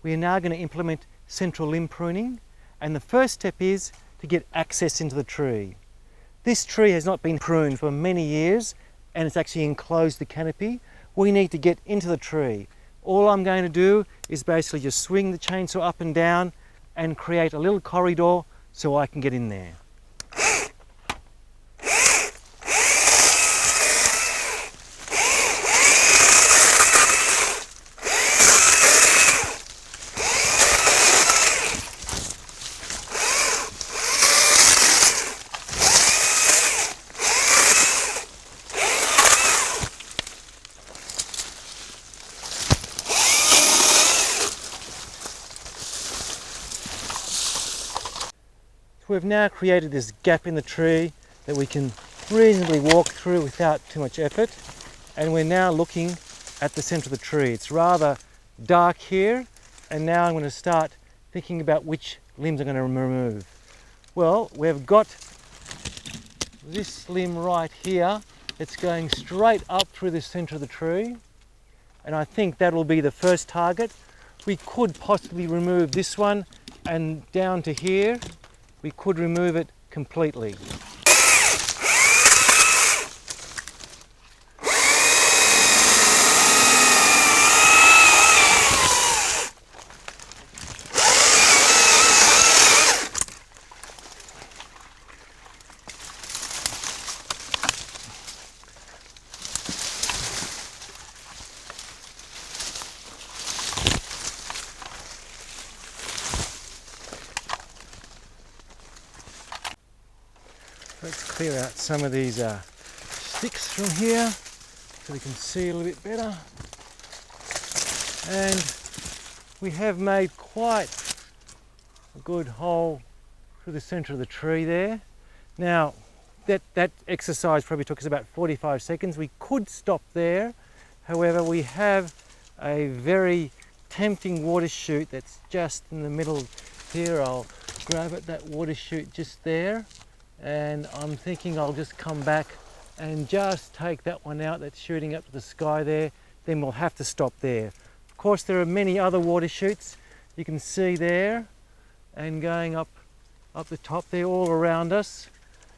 we are now going to implement central limb pruning, and the first step is to get access into the tree. This tree has not been pruned for many years and it's actually enclosed the canopy. We need to get into the tree. All I'm going to do is basically just swing the chainsaw up and down and create a little corridor so I can get in there. We've now created this gap in the tree that we can reasonably walk through without too much effort, and we're now looking at the center of the tree. It's rather dark here, and now I'm going to start thinking about which limbs I'm going to remove. Well, we've got this limb right here. It's going straight up through the center of the tree, and I think that will be the first target. We could possibly remove this one, and down to here we could remove it completely. Let's clear out some of these sticks from here so we can see a little bit better. And we have made quite a good hole through the center of the tree there. Now that exercise probably took us about 45 seconds. We could stop there. However, we have a very tempting water chute that's just in the middle here. I'll grab it, that water chute just there. And I'm thinking I'll just come back and just take that one out that's shooting up to the sky there. Then we'll have to stop there. Of course, there are many other water chutes you can see there, and going up the top there all around us.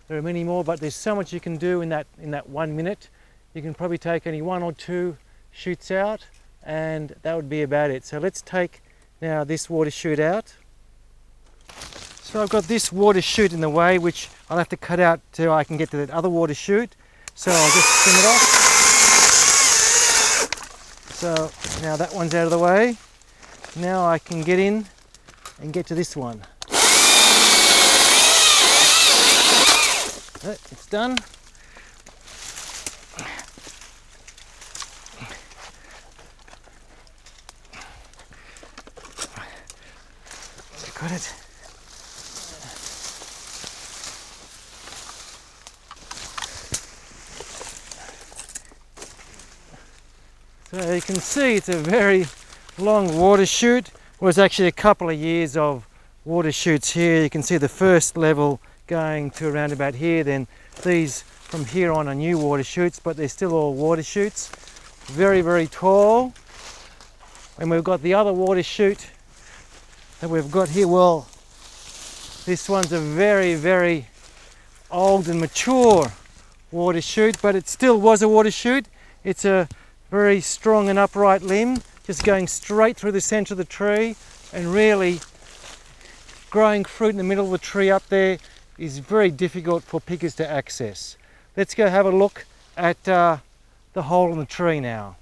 There are many more, but there's so much you can do in that 1 minute. You can probably take only 1 or 2 chutes out, and that would be about it. So let's take now this water chute out. So I've got this water chute in the way, which I'll have to cut out so I can get to that other water chute. So I'll just trim it off. So now that one's out of the way. Now I can get in and get to this one. It's done. Got it. So you can see it's a very long water chute. Well, it's actually a couple of years of water chutes here. You can see the first level going to around about here, then these from here on are new water chutes, but they're still all water chutes. Very, very tall. And we've got the other water chute that we've got here. Well, this one's a very, very old and mature water chute, but it still was a water chute. It's a very strong and upright limb, just going straight through the center of the tree, and really growing fruit in the middle of the tree up there is very difficult for pickers to access. Let's go have a look at the hole in the tree now.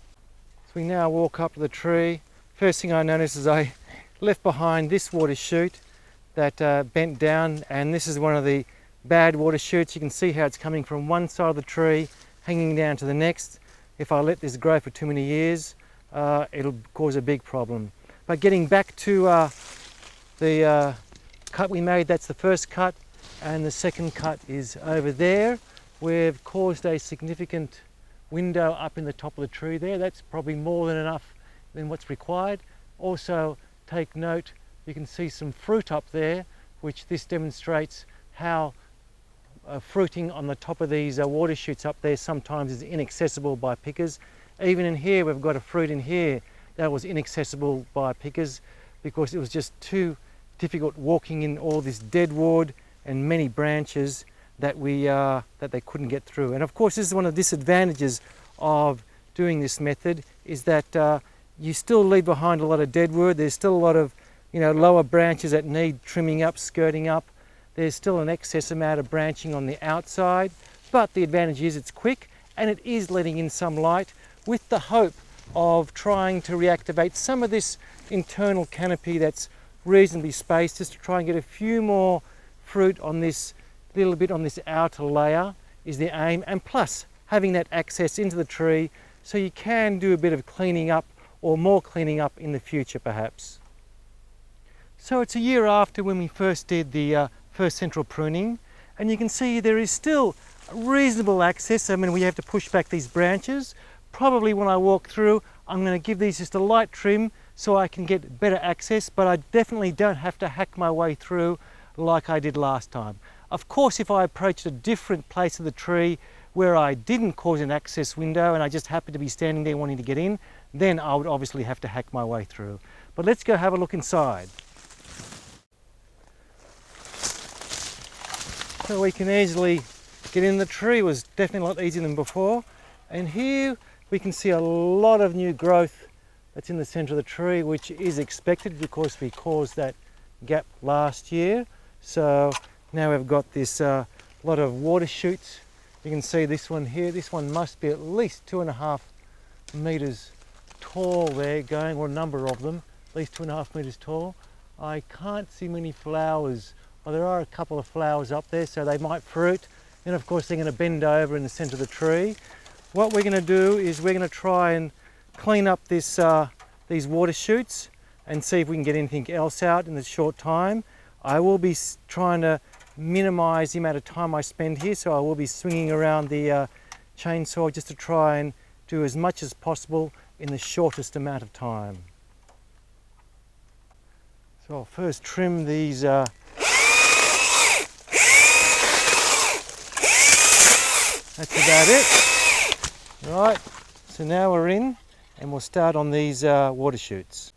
So we now walk up to the tree. First thing I notice is I left behind this water chute that bent down, and this is one of the bad water chutes. You can see how it's coming from one side of the tree hanging down to the next. If I let this grow for too many years, it'll cause a big problem. But getting back to the cut we made, that's the first cut, and the second cut is over there. We've caused a significant window up in the top of the tree there. That's probably more than enough than what's required. Also, take note, you can see some fruit up there, which this demonstrates how fruiting on the top of these water chutes up there sometimes is inaccessible by pickers. Even in here, we've got a fruit in here that was inaccessible by pickers. because it was just too difficult walking in all this dead wood and many branches that they couldn't get through. And of course, this is one of the disadvantages of doing this method, is that you still leave behind a lot of dead wood. There's still a lot of lower branches that need trimming up, skirting up. There's still an excess amount of branching on the outside, but the advantage is it's quick and it is letting in some light, with the hope of trying to reactivate some of this internal canopy that's reasonably spaced, just to try and get a few more fruit on this little bit on this outer layer is the aim, and plus having that access into the tree so you can do a bit of cleaning up or more cleaning up in the future perhaps. So it's a year after when we first did the first central pruning, and you can see there is still reasonable access. I mean, we have to push back these branches. Probably when I walk through, I'm going to give these just a light trim so I can get better access, but I definitely don't have to hack my way through like I did last time. Of course, if I approached a different place of the tree where I didn't cause an access window and I just happened to be standing there wanting to get in, then I would obviously have to hack my way through. But let's go have a look inside. So we can easily get in. The tree was definitely a lot easier than before. And here we can see a lot of new growth that's in the center of the tree, which is expected because we caused that gap last year. So now we've got this lot of water shoots. You can see this one here. This one must be at least 2.5 meters tall there going, or a number of them, at least 2.5 meters tall. I can't see many flowers. Well, there are a couple of flowers up there, so they might fruit. And of course they're going to bend over in the center of the tree. What we're going to do is we're going to try and clean up this, these water shoots and see if we can get anything else out in the short time. I will be trying to minimize the amount of time I spend here, so I will be swinging around the chainsaw just to try and do as much as possible in the shortest amount of time. So I'll first trim these that's about it. Right, so now we're in and we'll start on these water shoots.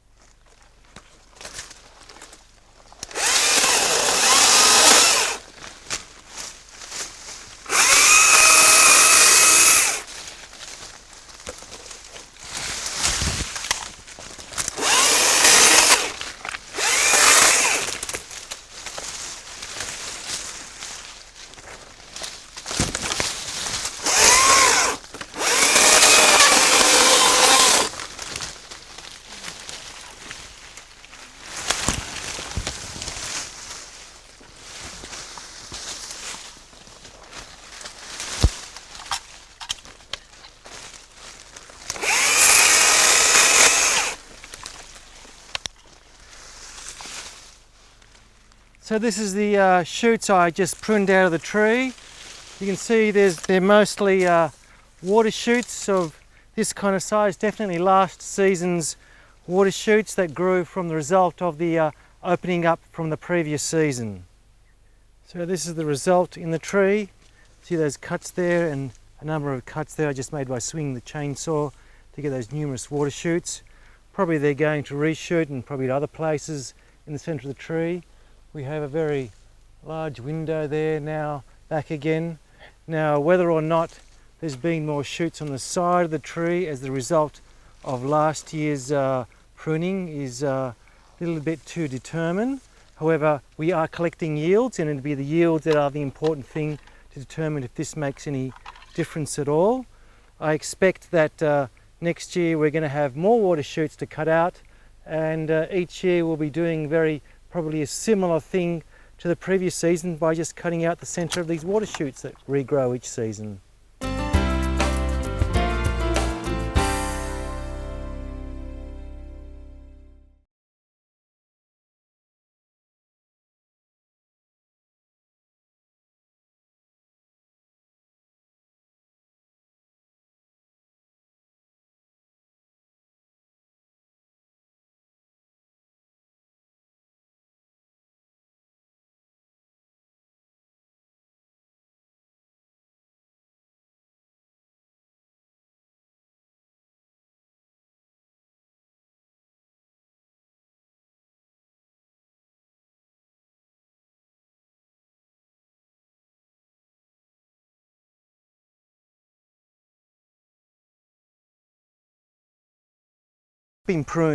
So this is the shoots I just pruned out of the tree. You can see they're mostly water shoots of this kind of size, definitely last season's water shoots that grew from the result of the opening up from the previous season. So this is the result in the tree. See those cuts there, and a number of cuts there I just made by swinging the chainsaw to get those numerous water shoots. Probably they're going to reshoot and probably at other places in the centre of the tree. We have a very large window there now back again. Now whether or not there's been more shoots on the side of the tree as the result of last year's pruning is a little bit to determine. However, we are collecting yields, and it'll be the yields that are the important thing to determine if this makes any difference at all. I expect that next year we're going to have more water shoots to cut out, and each year we'll be doing probably a similar thing to the previous season by just cutting out the centre of these water shoots that regrow each season. prune.